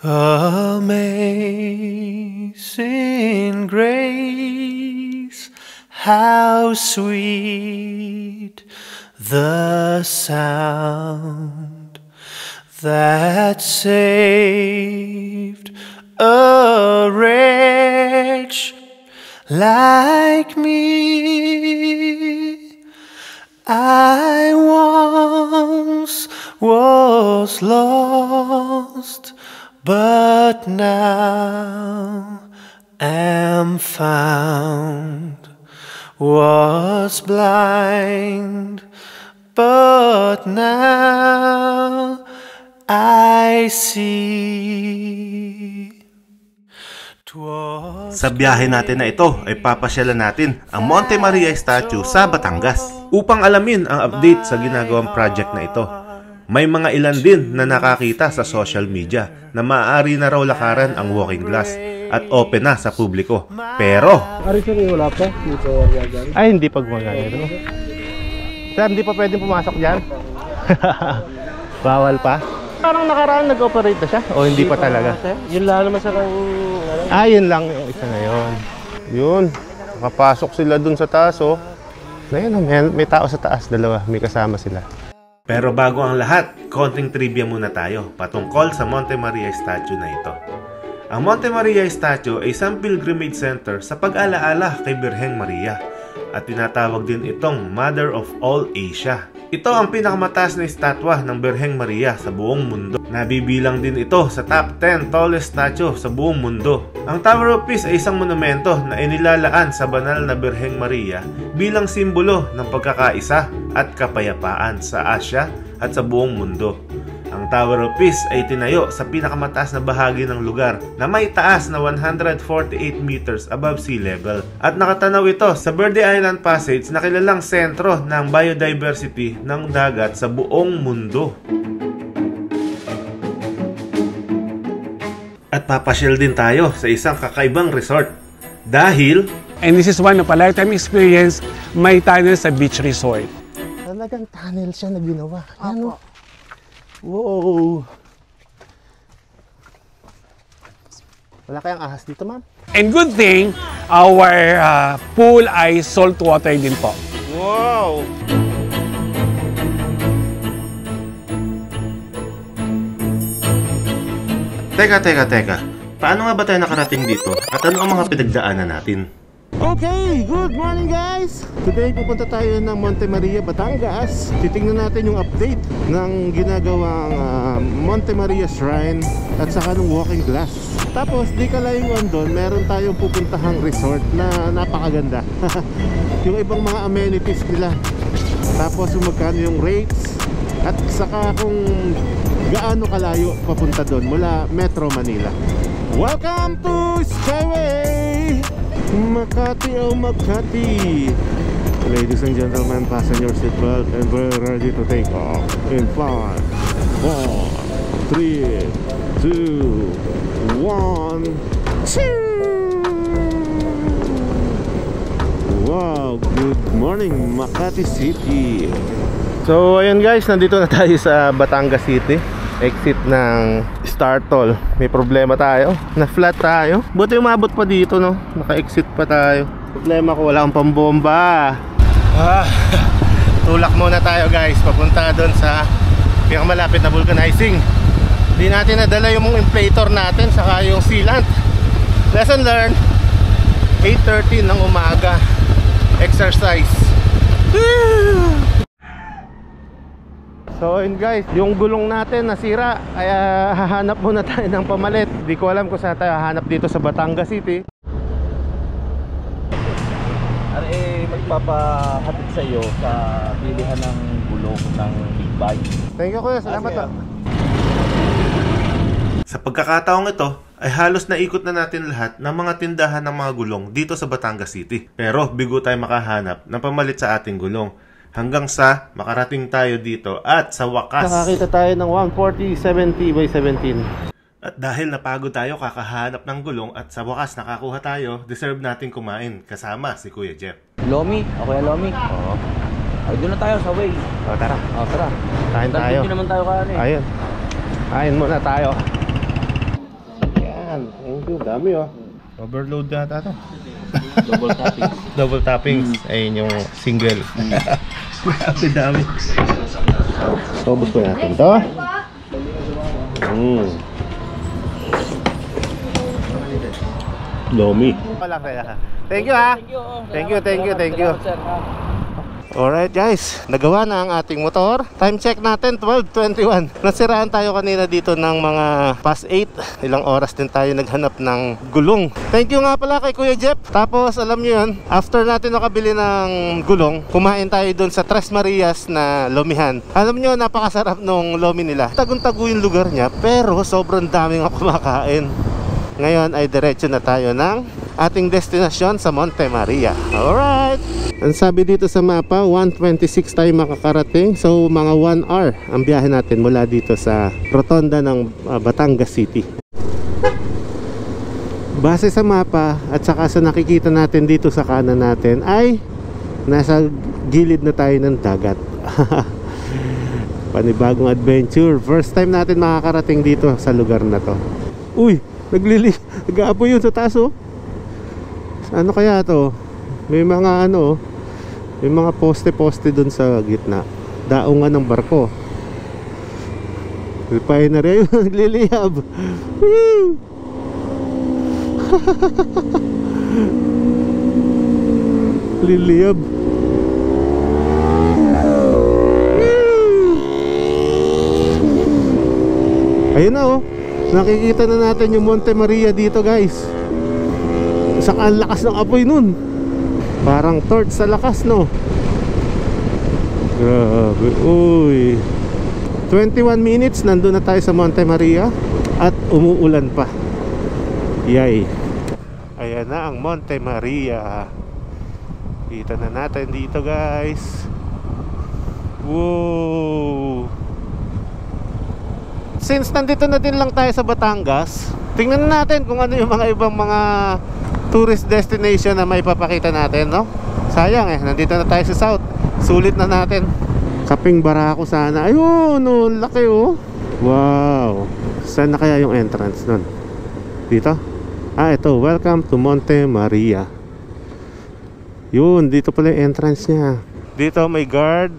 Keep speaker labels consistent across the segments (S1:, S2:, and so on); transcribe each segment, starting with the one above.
S1: Amazing grace, how sweet the sound that saved a wretch like me. I once was lost, but now am found. Was blind, but now I see.
S2: Sa biyahe natin na ito ay papasyalan natin ang Monte Maria Statue sa Batangas upang alamin ang update sa ginagawang project na ito. May mga ilan din na nakakita sa social media na maaari na raw lakaran ang walking glass at open na sa publiko. Pero
S3: wala pa dito
S2: ay hindi pa gumagamit, no? Sir, hindi pa pwedeng pumasok diyan. Bawal pa. Parang nakaraan nag-operate na siya o hindi pa talaga?
S3: Yun lang naman sa
S2: yun lang yung isa na yun. Yun, nakapasok sila dun sa taas, oh. Ayun, may tao sa taas, dalawa, may kasama sila. Pero bago ang lahat, konting trivia muna tayo patungkol sa Monte Maria Statue na ito. Ang Monte Maria Statue ay isang pilgrimage center sa pag-alaala kay Birheng Maria at tinatawag din itong Mother of all Asia. Ito ang pinakamataas na estatwa ng Birheng Maria sa buong mundo. Nabibilang din ito sa top 10 tallest statue sa buong mundo. Ang Tower of Peace ay isang monumento na inilalaan sa banal na Birheng Maria bilang simbolo ng pagkakaisa at kapayapaan sa Asia at sa buong mundo. Ang Tower of Peace ay tinayo sa pinakamataas na bahagi ng lugar na may taas na 148 meters above sea level at nakatanaw ito sa Verde Island Passage na kilalang sentro ng biodiversity ng dagat sa buong mundo. At papasyal din tayo sa isang kakaibang resort dahil
S3: and this is one of a lifetime experience, may tunnel sa beach resort.
S2: Talagang tunnel siya na ginawa. Ano? Wow! Wala kayang ahas dito, ma'am?
S3: And good thing, our pool ay salt water din po.
S2: Wow! Teka. Paano nga ba tayo nakarating dito? At ano ang mga pinagdaanan natin? Okay, good morning guys! Today pupunta tayo ng Monte Maria, Batangas. Titingnan natin yung update ng ginagawang Monte Maria Shrine at saka ng walking glass. Tapos di kalayuan doon, meron tayong pupuntahang resort na napakaganda. Yung ibang mga amenities nila. Tapos yung magkano yung rates at saka kung gaano kalayo papunta doon mula Metro Manila. Welcome to Skyway! Makati, oh Makati! Ladies and gentlemen, fasten your seatbelt and we're ready to take off in 5, 4, 3, 2, 1, Wow! Good morning, Makati City! So ayun guys, nandito na tayo sa Batangas City. Exit ng Startol. May problema tayo, na flat tayo. Buti umabot pa dito, no? Naka-exit pa tayo. Problema ko, wala akong pambomba. Tulak muna tayo guys, papunta doon sa pinakamalapit na vulcanizing. Hindi natin nadala yung inflator natin, saka yung sealant. Lesson learned. 8:30 ng umaga. Exercise. So yun guys, yung gulong natin nasira, kaya hahanap muna tayo ng pamalit. Di ko alam kung saan tayo hahanap dito sa Batangas City.
S4: Magpapahatid sa iyo sa bilihan ng gulong ng big bike.
S2: Thank you kuya, salamat po. Sa pagkakataong ito, ay halos naikot na natin lahat ng mga tindahan ng mga gulong dito sa Batangas City. Pero bigo tayo makahanap ng pamalit sa ating gulong. Hanggang sa makarating tayo dito at sa wakas nakakita tayo ng 140/70/17. At dahil napagod tayo kakahanap ng gulong at sa wakas nakakuha tayo, deserve natin kumain kasama si Kuya Jeff.
S4: Lomi? Okay, Lomi?
S2: Oo.
S4: Ay, doon na tayo sa way.
S2: O tara.
S4: Tara.
S2: Kain tayo.
S4: Hindi naman tayo kain eh.
S2: Ayun. Kain muna tayo. Yung dami oh. Overload yata to.
S4: Double tapping.
S2: Double toppings. Ayun yung single. Grabe dami. So, ubos ko natin to. Lomi. Wala kaya. Thank you ha. Thank you. Alright guys, nagawa na ang ating motor. Time check natin, 12:21. Nasiraan tayo kanina dito ng mga past 8. Ilang oras din tayo naghanap ng gulong. Thank you nga pala kay Kuya Jeff. Tapos alam nyo yun, after natin nakabili ng gulong, kumain tayo dun sa Tres Marias na lomihan. Alam nyo, napakasarap nung lomi nila. Tagun-tago yung lugar niya, pero sobrang daming kumakain. Ngayon ay diretso na tayo ng ating destinasyon sa Monte Maria. Alright! Ang sabi dito sa mapa, 1:26 tayo makakarating. So mga 1 hour ang biyahe natin mula dito sa rotonda ng Batangas City. Base sa mapa at saka sa nakikita natin dito sa kanan natin ay nasa gilid na tayo ng dagat. Panibagong adventure. First time natin makakarating dito sa lugar na to. Uy! Nag-aapoy yun sa taas oh. Ano kaya to? May mga ano, may mga poste-poste dun sa gitna. Daungan ng barko. Refinery ayun, nagliliyab. Liliyab. Ayun na oh. Nakikita na natin yung Monte Maria dito guys. Saka ang lakas ng apoy nun. Parang torch sa lakas no. Grabe. Uy. 21 minutes nandun na tayo sa Monte Maria. At umuulan pa. Yay. Ayan na ang Monte Maria. Kita na natin dito guys. Wow. Since nandito na din lang tayo sa Batangas, tingnan natin kung ano yung mga ibang mga tourist destination na may papakita natin, no? Sayang nandito na tayo sa South. Sulit na natin. Kaping Barako sana. Ayun, no, laki oh. Wow. Saan na kaya yung entrance nun? Dito? Ito. Welcome to Monte Maria. Yun, dito pala yung entrance niya. Dito may guard.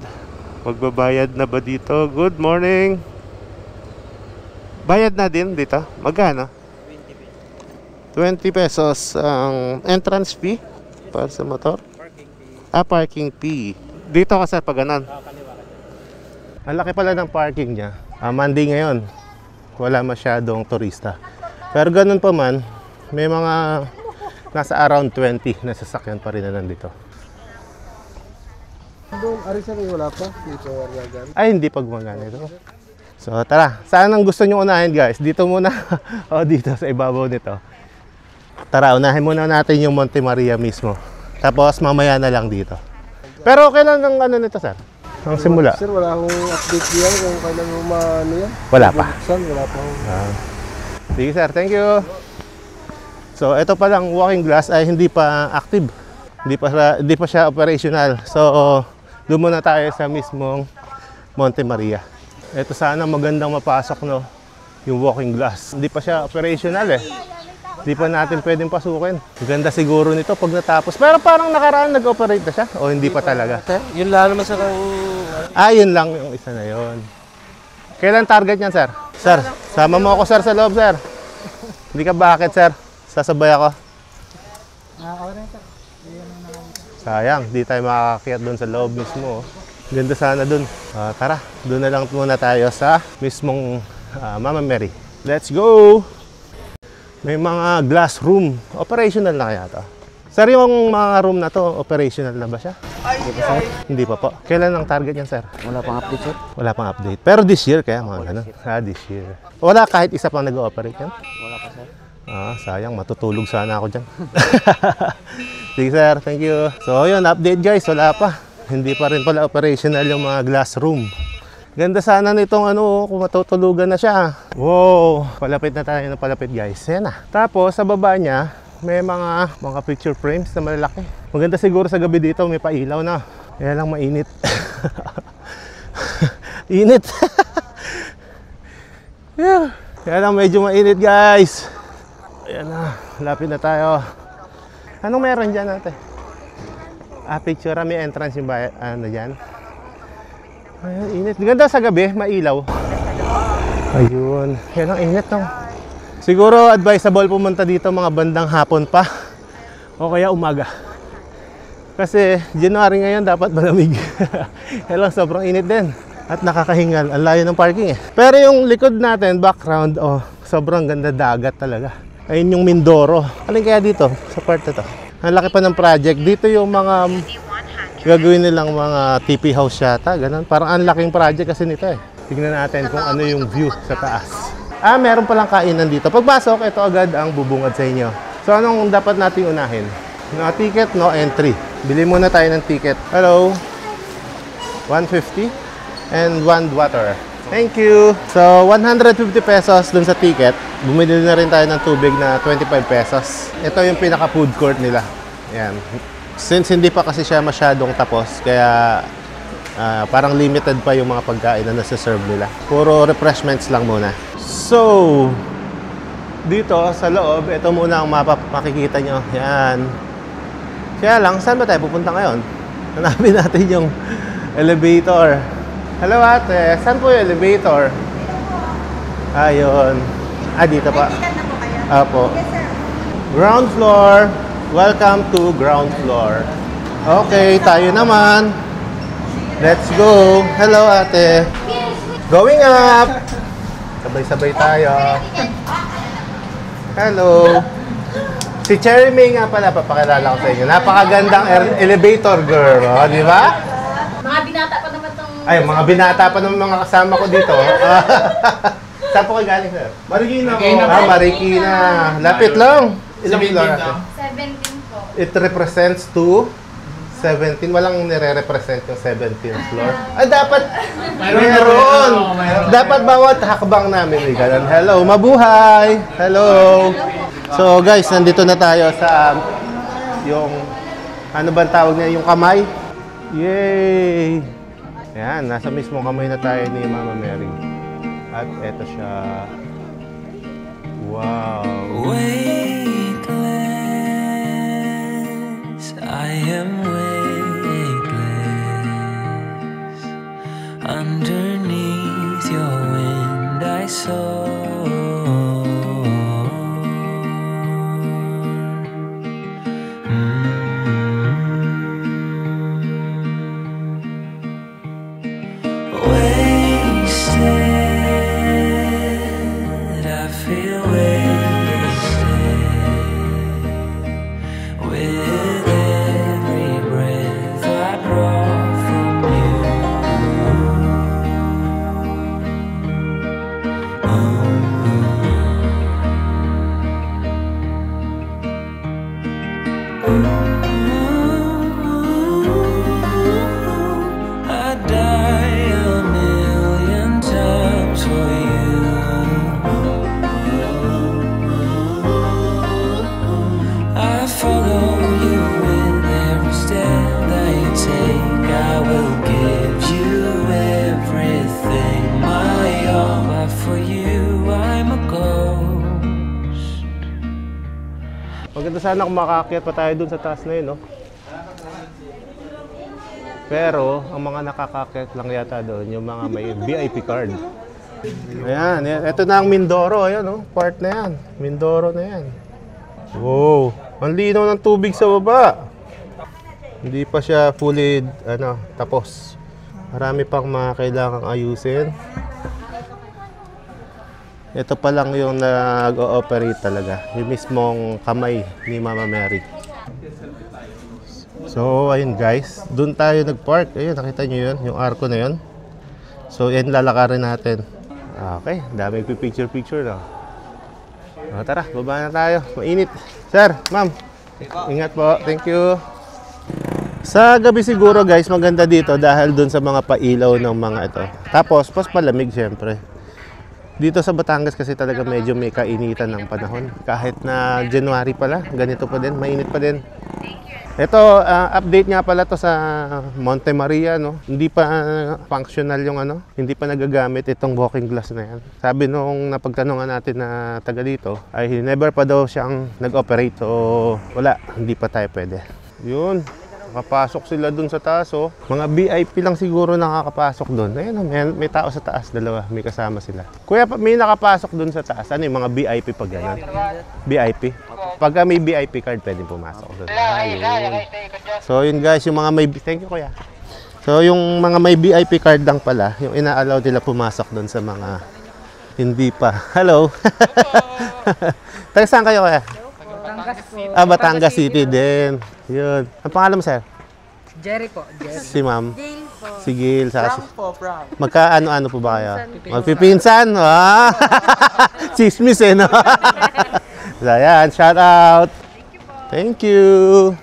S2: Magbabayad na ba dito? Good morning. Bayad na din dito? Magkano? 20 pesos ang entrance fee para sa motor. Parking fee. Dito ka sir pag ganun. Ang laki pala ng parking niya. Monday ngayon. Wala masyadong turista. Pero ganun pa man, may mga nasa around 20 na sasakyan pa rin na nandito.
S1: Doon, Arizal wala pa dito Ariagan.
S2: Ay, hindi pag magana ito. So tara, saan ang gusto nyo unahin guys? Dito muna o dito sa ibabaw nito. Tara, unahin muna natin yung Monte Maria mismo. Tapos mamaya na lang dito. Pero kailan ang ano nito sir? Ang simula?
S1: Sir, wala akong update yan kung kailan mo ano yan.
S2: Wala pa?
S1: Wala pa akong...
S2: Sige sir, thank you. So ito pa lang, walking glass ay hindi pa active. Hindi pa siya operational. So doon muna tayo sa mismong Monte Maria. Ito sana magandang mapasok no, yung walking glass. Hindi pa siya operational Hindi pa natin pwedeng pasukin. Ganda siguro nito pag natapos. Pero parang nakaraan nag-operate na siya o hindi pa talaga?
S1: Yun lang naman sa kang...
S2: Yun lang yung isa na yun. Kailan target niyan sir? Sir, sama mo ako sir sa loob sir. Hindi ka bakit sir? Sasabay ako. Sayang, di tayo makakakyat doon sa loob mismo. Ganda sana doon. Tara, doon na lang muna tayo sa mismong Mama Mary. Let's go! May mga glass room. Operational na kaya to? Sir, yung mga room na to, operational na ba siya? Hindi pa po. Kailan ang target niyan, sir?
S1: Wala pang update, sir?
S2: Wala pang update. Pero this year kaya mga ganun. This year. Wala kahit isa pang nag-ooperate yan?
S1: Wala pa, sir.
S2: Sayang, matutulog sana ako dyan. Sige sir, thank you. So yun, update guys, wala pa. Hindi pa rin pala operational yung mga glass room. Ganda sana nitong kung matutulugan na siya. Wow, palapit na tayo ng palapit guys. Yan na. Tapos sa baba niya, may mga picture frames na malalaki. Maganda siguro sa gabi dito, may pailaw na. Kaya lang mainit. Init. Yeah. Kaya lang medyo mainit guys. Ayan na, lapit na tayo. Anong meron dyan natin? Picture, may entrance yung bayan, ano dyan. Ayan, init. Ganda sa gabi, mailaw. Ayun, yan ang init no. Siguro advisable pumunta dito mga bandang hapon pa o kaya umaga. Kasi January ngayon dapat malamig. Hello, sobrang init din. At nakakahingal, ang layo ng parking eh. Pero yung likod natin, background, oh, sobrang ganda, dagat talaga. Ayun yung Mindoro. Alin kaya dito, sa part na to? Ang laki pa ng project. Dito yung mga gagawin nilang mga TP house yata, ganun. Parang ang laking project kasi nito eh. Tingnan natin kung ano yung view sa taas. Meron palang kainan dito. Pagpasok, ito agad ang bubungad sa inyo. So anong dapat nating unahin? No ticket, no entry. Bili muna tayo ng ticket. Hello. 150 and 1 water. Thank you. So 150 pesos dun sa ticket. Bumili na rin tayo ng tubig na 25 pesos. Ito yung pinaka food court nila. Yan. Since hindi pa kasi siya masyadong tapos, kaya parang limited pa yung mga pagkain na nasa-serve nila. Puro refreshments lang muna. So, dito sa loob, ito muna ang makikita nyo. Yan. Kaya lang, saan ba tayo pupunta ngayon? Hanapin natin yung elevator. Hello ate, saan po yung elevator? Ayun. Dito pa. Apo. Ground floor. Welcome to ground floor. Okay, tayo naman. Let's go. Hello ate. Going up. Sabay-sabay tayo. Hello. Si Cherry May nga pala, papakilala ko sa inyo. Napakagandang elevator girl, oh, di ba?
S5: Mga binata pa naman tong...
S2: Ay, mga binata pa ng mga kasama ko dito. Saan po kayo galing, sir? Marikina po. Marikina. Lapit lang. Ilang floor natin?
S5: 17 po.
S2: It represents to 17. Walang nire-represent yung 17th floor. Ay, dapat meron. Dapat bawat hakbang namin. Ganun. Hello, mabuhay. Hello. So guys, nandito na tayo sa yung ano bang tawag niya? Yung kamay. Yay! Yan, nasa mismo kamay na tayo ni Mama Mary. At eto siya. Wow.
S6: Weightless, I am weightless. Underneath your wind I soar.
S2: Maganda sana kung makaakyat pa tayo dun sa taas na yun, no? Pero, ang mga nakakakyat lang yata doon, yung mga may VIP card. Ayan, ito na ang Mindoro, ayan, no? Part na yan. Mindoro na yan. Wow, ang linaw ng tubig sa baba. Hindi pa siya fully, tapos. Marami pang mga kailangang ayusin. Ito pa lang yung nag-ooperate talaga. Yung mismong kamay ni Mama Mary. So, ayun guys. Doon tayo nag-park. Ayun, nakita nyo yun? Yung arko na yun. So, yan lalakarin natin. Okay, dami picture-picture na. Tara, baba na tayo. Mainit. Sir, ma'am. Ingat po. Thank you. Sa gabi siguro guys, maganda dito dahil doon sa mga pailaw ng mga ito. Tapos, pas palamig syempre. Dito sa Batangas kasi talaga medyo may kainitan ng panahon. Kahit na January pala, ganito pa din, mainit pa din. Ito, update nga pala to sa Monte Maria, no? Hindi pa functional yung ano, hindi pa nagagamit itong walking glass na yan. Sabi nung napagtanungan natin na taga dito, ay never pa daw siyang nag-operate. So, wala, hindi pa tayo pwede. Yun, nakapasok sila dun sa taas, oh. Mga VIP lang siguro nakakapasok dun. Ayun, may tao sa taas, dalawa, may kasama sila. Kuya, may nakapasok dun sa taas. Ano yung mga VIP pag gano'n? VIP? Pagka may VIP card, pwede pumasok doon. So yun guys, yung mga may... Thank you kuya. So yung mga may VIP card lang pala, yung ina-allow nila pumasok doon sa mga hindi pa. Hello! Taga saan kayo kuya?
S7: Batangas po.
S2: Batangas City din. Yun. Ang pangalan mo sir?
S7: Jerry po. Jerry.
S2: Si ma'am?
S5: Gail po.
S2: Si Gil.
S7: Frank po, Frank.
S2: Magkaano-ano po ba kayo? Magpipinsan? Ah! Chismis eh, no? So, ayan, shout out. Thank you.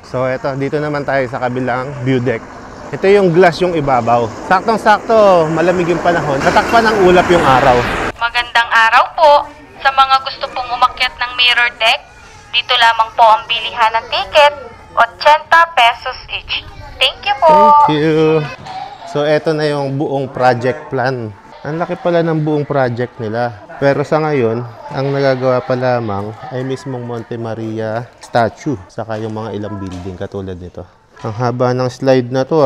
S2: So, eto, dito naman tayo sa kabilang view deck. Ito yung glass yung ibabaw. Saktong-sakto, malamig yung panahon. Tatakpan ng ulap yung araw.
S8: Magandang araw po. Sa mga gusto pong umakyat ng mirror deck, dito lamang po ang bilihan ng ticket, 80 pesos each. Thank you po.
S2: Thank you. So, eto na yung buong project plan. Ang laki pala ng buong project nila. Pero sa ngayon, ang nagagawa pa lamang ay mismong Monte Maria statue, saka yung mga ilang building katulad nito. Ang haba ng slide na to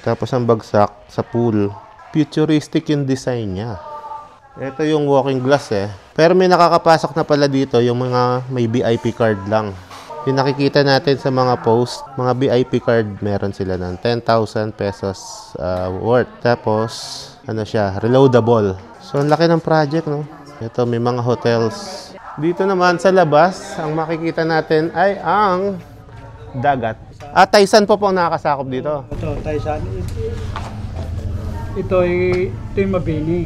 S2: Tapos ang bagsak sa pool. Futuristic yung design niya. Ito yung walking glass Pero may nakakapasok na pala dito yung mga may VIP card lang. Yung nakikita natin sa mga post, mga VIP card, meron sila ng 10,000 pesos worth. Tapos, ano siya, reloadable. So, ang laki ng project, no? Ito, may mga hotels. Dito naman sa labas, ang makikita natin ay ang dagat. Taysan po ang nakakasakop dito.
S9: Ito, Taysan. Ito yung Mabini.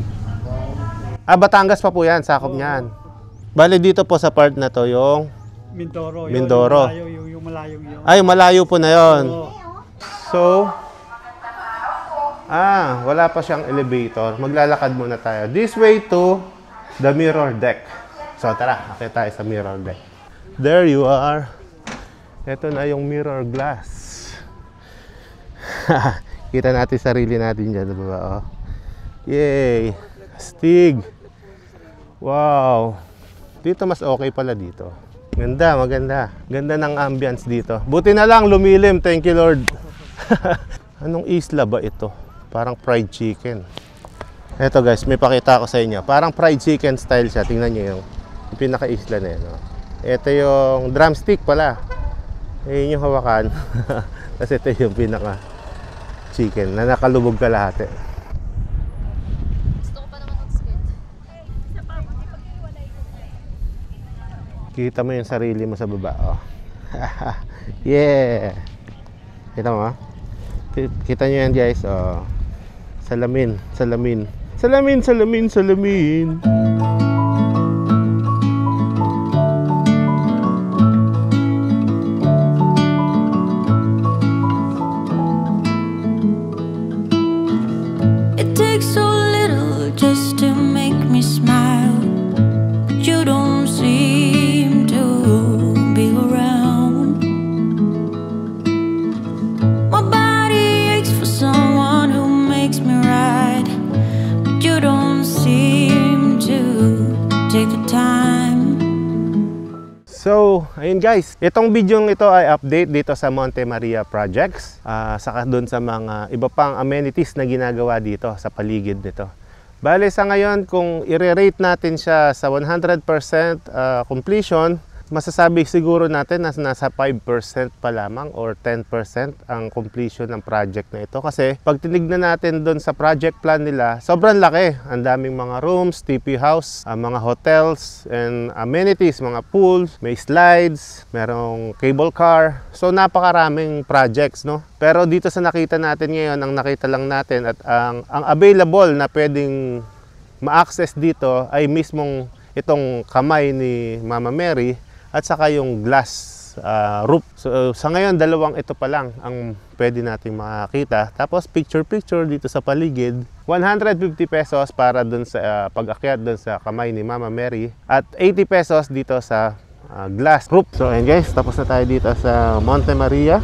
S2: Batangas pa po yan, sakop niyan. Bali dito po sa part na to yung
S9: Mindoro.
S2: Mindoro.
S9: Yung malayong yun.
S2: Ay, malayo po na yon. So, wala pa siyang elevator. Maglalakad muna tayo. This way to the mirror deck. So, tara, akit tayo sa mirror deck. There you are. Ito na yung mirror glass. Kita natin sarili natin dyan, diba? Yay! Astig! Wow! Dito mas okay pala dito. Ganda, maganda. Ganda ng ambience dito. Buti na lang, lumilim. Thank you, Lord. Anong isla ba ito? Parang fried chicken. Eto guys, may pakita ko sa inyo. Parang fried chicken style siya. Tingnan nyo yung pinaka-isla na yun. Ito yung drumstick pala. Yun yung hawakan. Kasi ito yung pinaka-chicken na nakalubog kalahati. Kita mo yung sarili mo sa baba. Yeah! Kita mo? Kita nyo yan guys. Salamin, salamin. Salamin, salamin, salamin.
S6: It takes so little just to make me smile, but you don't seem to be around. My body aches for someone who makes me right, but you don't seem to take the time.
S2: So, ayun guys. Itong video ito ay update dito sa Monte Maria Projects. Saka doon sa mga iba pang amenities na ginagawa dito sa paligid nito. Bale sa ngayon, kung i-rate natin siya sa 100% completion, masasabi siguro natin na nasa 5% pa lamang or 10% ang completion ng project na ito. Kasi pag tinignan natin doon sa project plan nila, sobrang laki. Ang daming mga rooms, TP house, mga hotels, and amenities, mga pools, may slides, merong cable car. So napakaraming projects, no? Pero dito sa nakita natin ngayon, ang nakita lang natin at ang available na pwedeng ma-access dito ay mismong itong kamay ni Mama Mary at saka yung glass roof. So, sa ngayon, dalawang ito pa lang ang pwede nating makakita. Tapos picture-picture dito sa paligid. 150 pesos para dun sa pag-akyat dun sa kamay ni Mama Mary. At 80 pesos dito sa glass roof. So ayun guys, tapos na tayo dito sa Monte Maria.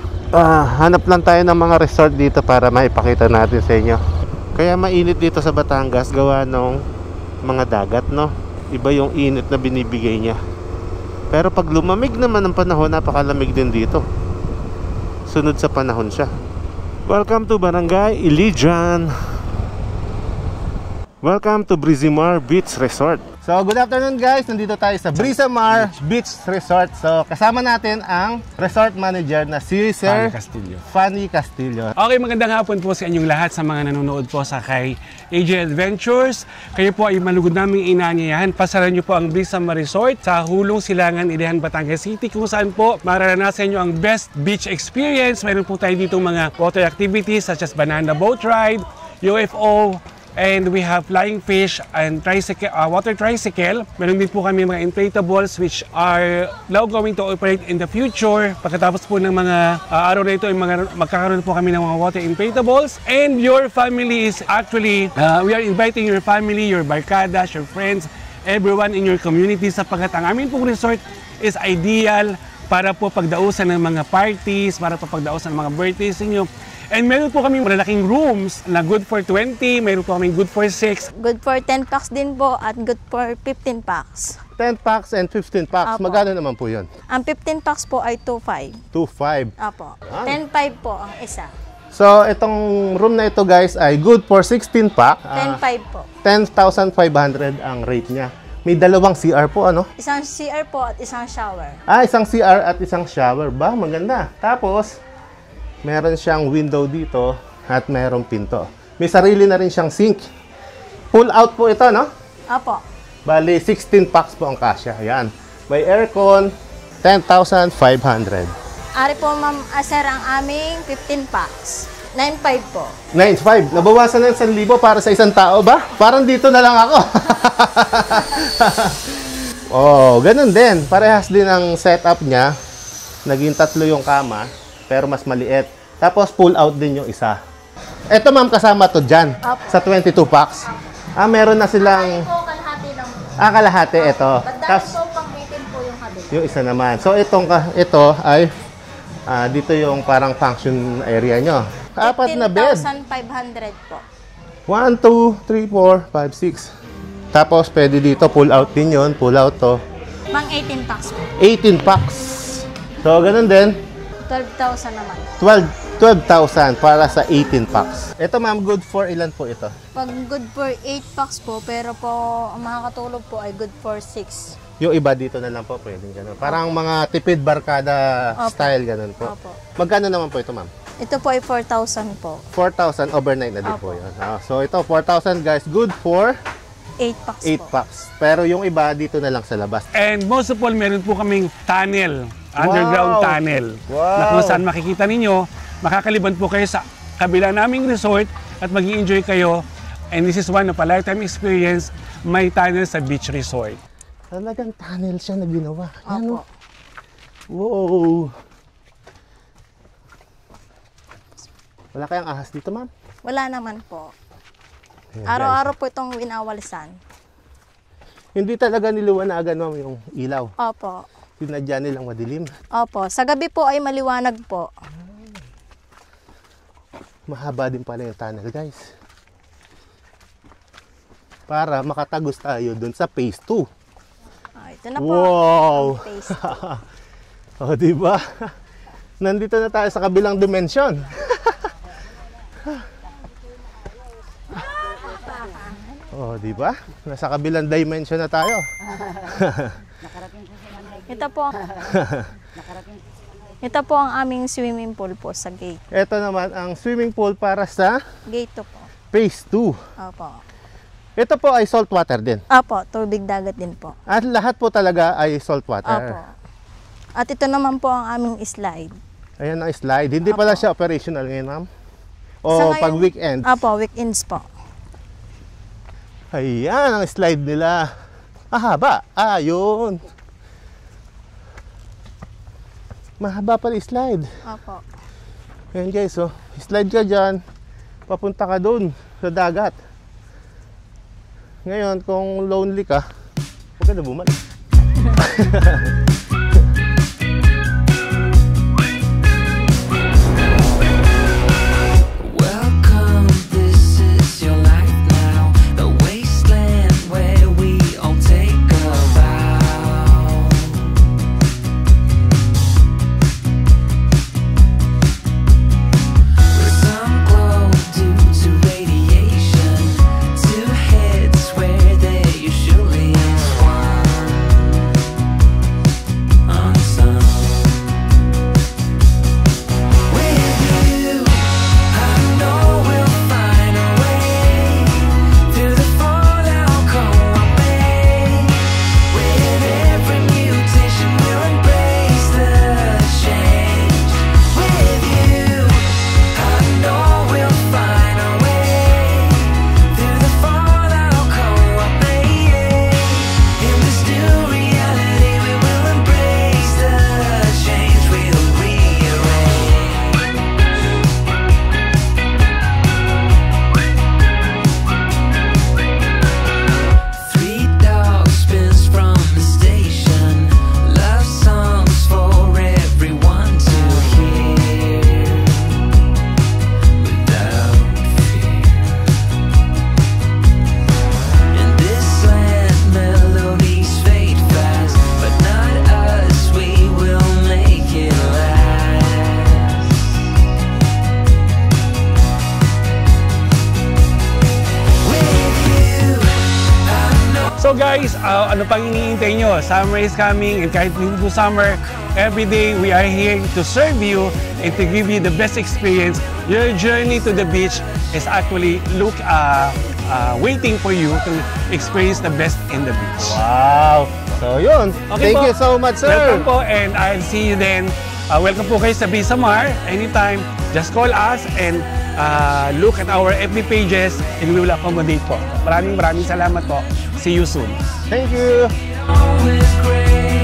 S2: Hanap lang tayo ng mga resort dito para maipakita natin sa inyo. Kaya mainit dito sa Batangas gawa ng mga dagat, no? Iba yung init na binibigay niya. Pero pag lumamig naman ang panahon, napakalamig din dito. Sunod sa panahon siya. Welcome to Barangay Ilijan. Welcome to Brisamar Beach Resort. So, good afternoon guys. Nandito tayo sa Brisamar Beach Resort. So, kasama natin ang resort manager na si Sir Fanny Castillo.
S3: Okay, magandang hapon po sa inyong lahat sa mga nanonood po sa kay AJ Adventures. Kayo po ay malugod naming inaanyayahan. Pasaran nyo po ang Brisamar Resort sa Hulong Silangan, Ilijan, Batangas City, kung saan po mararanasan nyo ang best beach experience. Mayroon po tayo dito mga water activities such as banana boat ride, UFO, and we have flying fish and tricycle, water tricycle. Meron din po kami mga inflatables which are now going to operate in the future. Pagkatapos po ng mga araw na ito, magkakaroon po kami ng mga water inflatables. And your family is actually, we are inviting your family, your barkadas, your friends, everyone in your community sapagkat ang amin pong resort is ideal para po pagdausan ng mga parties, para po pagdausan ng mga birthdays ninyo. And meron po kami malalaking rooms na good for 20, meron po kami good for 6.
S5: Good for 10 packs din po at good for 15 packs.
S2: 10 packs and 15 packs.
S5: Apo.
S2: Magkano naman po yun?
S5: Ang 15 packs po ay 2.5.
S2: 2.5.
S5: Apo. 10.5 po ang isa.
S2: So, itong room na ito guys ay good for 16 pack.
S5: 10.5 po.
S2: 10,500 ang rate niya. May dalawang CR po, ano?
S5: Isang CR po at isang shower.
S2: Isang CR at isang shower ba? Maganda. Tapos, meron siyang window dito at merong pinto. May sarili na rin siyang sink. Pull out po ito, no?
S5: Apo.
S2: Bali, 16 packs po ang kasya. Ayan. May aircon, 10,500.
S5: Ari po ma'am, sir, ang aming 15 packs. 9.5 po.
S2: 9,500. Nabawasan ng 1,000 para sa isang tao ba? Parang dito na lang ako. Oh, ganun din. Parehas din ang setup niya. Naging 3 yung kama, pero mas maliit. Tapos pull out din yung isa. Ito ma'am, kasama to dyan. Sa 22 packs. Meron na silang...
S5: Kalahati lang.
S2: Kalahati ito.
S5: Tapos po pang 18 po yung kabila.
S2: Yung isa naman. So ito ay dito yung parang function area nyo. 4 na bed.
S5: 15,500 po.
S2: 1, 2, 3, 4, 5, 6. Tapos pwede dito pull out din yun. Pull out to.
S5: Mang 18 packs po.
S2: 18 packs. So ganun din.
S5: 12,000 naman.
S2: 12,000 para sa 18 packs. Ito ma'am, good for ilan po ito?
S5: Pag good for 8 packs po, pero po ang makakatulog po ay good for 6.
S2: Yung iba dito na lang po, pwedeng ganun. Parang mga tipid barkada style ganun po.
S5: Opo.
S2: Magkano naman po ito ma'am?
S5: Ito po ay 4,000 po.
S2: 4,000 overnight na din po yun. So ito, 4,000 guys, good for
S5: 8 packs
S2: 8
S5: po.
S2: packs. Pero yung iba dito na lang sa labas.
S3: And most of all, meron po kaming tunnel, underground tunnel.
S2: Wow.
S3: Na kung saan makikita ninyo, makakaliban po kayo sa kabila naming resort at mag-i-enjoy kayo. And this is one of a lifetime experience, may tunnel sa beach resort.
S2: Talagang tunnel siya na ginawa. Yan,
S5: Opo.
S2: wow. Wala kayang ahas dito, ma'am?
S5: Wala naman po.
S2: Ayan,
S5: Araw-araw po itong winawalisan.
S2: Hindi talaga niliwanagan, ma'am, yung ilaw.
S5: Opo.
S2: Sinadya nilang madilim.
S5: Opo. Sa gabi po ay maliwanag po.
S2: Mahaba din pala yung tunnel, guys. Para makatagos tayo dun sa phase 2.
S5: Ito na po.
S2: Wow!
S5: Ang phase 2.
S2: O, diba? Nandito na tayo sa kabilang dimensyon. Oh, di ba? Nasa kabilang dimension na tayo.
S5: Ito po. Ito po ang aming swimming pool po sa gate.
S2: Ito naman ang swimming pool para sa
S5: Gate 2 po.
S2: phase 2.
S5: Opo.
S2: Ito po ay salt water din.
S5: Opo, tubig dagat din po.
S2: At lahat po talaga ay salt water.
S5: Opo. At ito naman po ang aming slide.
S2: Ayan ang slide. Hindi pala siya operational ngayon, ma'am? O
S5: Sa ngayon-
S2: pag weekend?
S5: Opo, weekends po.
S2: Ayan ang slide nila. Haba. Yun. Mahaba pala slide.
S5: Opo.
S2: Ayan guys, oh. Slide ka dyan. Papunta ka doon sa dagat. Ngayon, kung lonely ka, huwag ka na bumalik.
S6: Welcome, this is your life now. The wasteland where we all take a vow. With some glow due to radiation, two heads where there usually is one. Unsung. With you, I know we'll find a way through the fallout cold bay. With every mutation, we'll embrace the change. With you, I know we'll find a way through the fallout cold bay. In this new reality, we will embrace the change. We'll rearrange. 3 dog spins from the station, love songs for everyone to hear without fear. In this land, melodies fade fast, but not us, we will make it last. With you, I know.
S3: So guys, ano pang iniintay nyo? Summer is coming, and kahit hindi po summer, every day we are here to serve you and to give you the best experience. Your journey to the beach is actually waiting for you to experience the best in the beach.
S2: Wow! So yun,
S3: Okay
S2: thank
S3: po.
S2: you so much, sir!
S3: Welcome po, and I'll see you then. Welcome po kayo sa Bisamar. Anytime, just call us and look at our FB pages and we will accommodate po. Maraming salamat po. See you soon.
S2: Thank you!
S6: Always great.